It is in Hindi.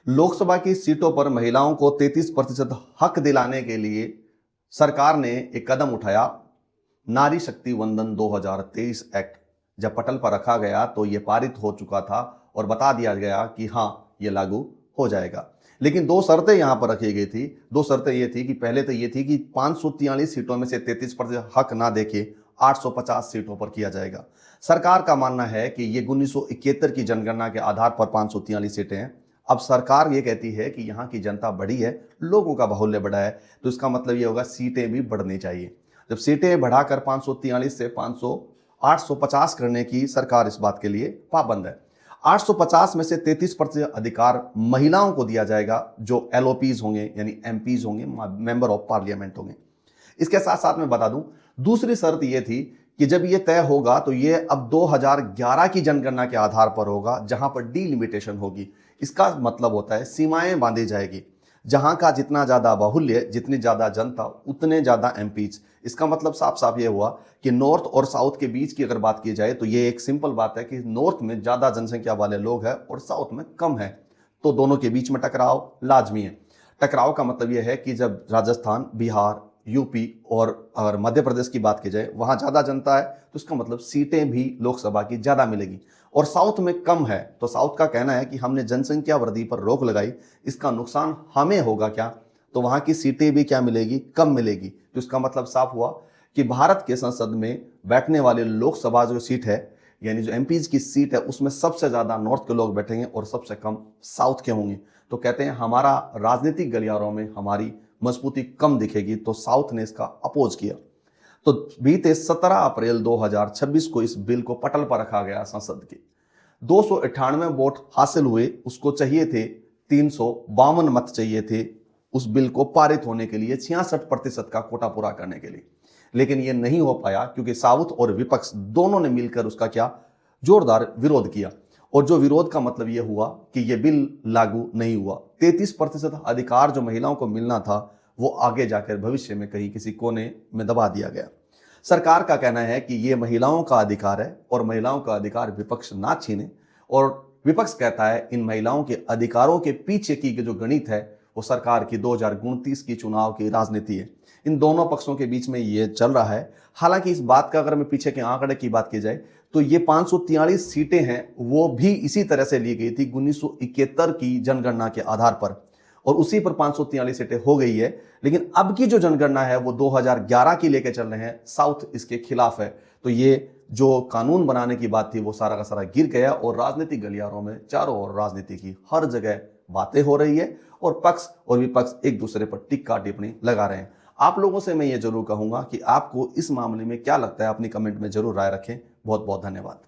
लोकसभा की सीटों पर महिलाओं को 33% हक दिलाने के लिए सरकार ने एक कदम उठाया। नारी शक्ति वंदन 2023 एक्ट जब पटल पर रखा गया तो यह पारित हो चुका था और बता दिया गया कि हाँ, यह लागू हो जाएगा। लेकिन दो शर्तें यहां पर रखी गई थी। दो शर्तें ये थी कि पहले तो ये थी कि 543 सीटों में से 33% हक ना देके 850 सीटों पर किया जाएगा। सरकार का मानना है कि ये 1971 की जनगणना के आधार पर 543 सीटें हैं। अब सरकार ये कहती है कि यहाँ की जनता बढ़ी है, लोगों का बाहुल्य बढ़ा है, तो इसका मतलब ये होगा सीटें भी बढ़नी चाहिए। जब सीटें बढ़ाकर 543 से 850 करने की सरकार इस बात के लिए पाबंद है। 850 में से 33% अधिकार महिलाओं को दिया जाएगा, जो एलओपीज होंगे यानी एमपीज होंगे, मेंबर ऑफ पार्लियामेंट होंगे। इसके साथ साथ मैं बता दूं, दूसरी शर्त यह थी कि जब यह तय होगा तो यह अब 2011 की जनगणना के आधार पर होगा, जहां पर डीलिमिटेशन होगी। इसका मतलब होता है सीमाएं बांधी जाएगी, जहां का जितना ज्यादा बाहुल्य, जितनी ज्यादा जनता, उतने ज्यादा एमपीज। इसका मतलब साफ साफ ये हुआ कि नॉर्थ और साउथ के बीच की अगर बात की जाए तो ये एक सिंपल बात है कि नॉर्थ में ज्यादा जनसंख्या वाले लोग हैं और साउथ में कम है, तो दोनों के बीच में टकराव लाजमी है। टकराव का मतलब यह है कि जब राजस्थान, बिहार, यूपी और अगर मध्य प्रदेश की बात की जाए वहां ज्यादा जनता है तो इसका मतलब सीटें भी लोकसभा की ज्यादा मिलेगी, और साउथ में कम है तो साउथ का कहना है कि हमने जनसंख्या वृद्धि पर रोक लगाई, इसका नुकसान हमें होगा क्या, तो वहां की सीटें भी क्या मिलेगी, कम मिलेगी। तो इसका मतलब साफ हुआ कि भारत के संसद में बैठने वाले लोकसभा जो सीट है यानी जो एमपीज की सीट है उसमें सबसे ज्यादा नॉर्थ के लोग बैठेंगे और सबसे कम साउथ के होंगे। तो कहते हैं हमारा राजनीतिक गलियारों में हमारी मजबूती कम दिखेगी, तो साउथ ने इसका अपोज किया। तो बीते 17 अप्रैल 2026 को इस बिल को पटल पर रखा गया संसद के। 298 वोट हासिल हुए, उसको चाहिए थे 352 मत चाहिए थे उस बिल को पारित होने के लिए, 66% का कोटा पूरा करने के लिए। लेकिन यह नहीं हो पाया क्योंकि साउथ और विपक्ष दोनों ने मिलकर उसका क्या जोरदार विरोध किया, और जो विरोध का मतलब यह हुआ कि यह बिल लागू नहीं हुआ। 33% अधिकार जो महिलाओं को मिलना था वो आगे जाकर भविष्य में कहीं किसी कोने में दबा दिया गया। सरकार का कहना है कि यह महिलाओं का अधिकार है और महिलाओं का अधिकार विपक्ष ना छीने, और विपक्ष कहता है इन महिलाओं के अधिकारों के पीछे की जो गणित है वो सरकार की 2029 की चुनाव की राजनीति है। इन दोनों पक्षों के बीच में ये चल रहा है। हालांकि इस बात का अगर मैं पीछे के आंकड़े की बात की जाए तो ये 543 सीटें हैं वो भी इसी तरह से ली गई थी 1971 की जनगणना के आधार पर, और उसी पर 543 सीटें हो गई है। लेकिन अब की जो जनगणना है वो 2011 की लेके चल रहे हैं, साउथ इसके खिलाफ है। तो ये जो कानून बनाने की बात थी वो सारा का सारा गिर गया, और राजनीतिक गलियारों में चारों ओर राजनीति की हर जगह बातें हो रही है और पक्ष और विपक्ष एक दूसरे पर टिक्का टिप्पणी लगा रहे हैं। आप लोगों से मैं ये जरूर कहूंगा कि आपको इस मामले में क्या लगता है, अपनी कमेंट में जरूर राय रखें। बहुत बहुत धन्यवाद।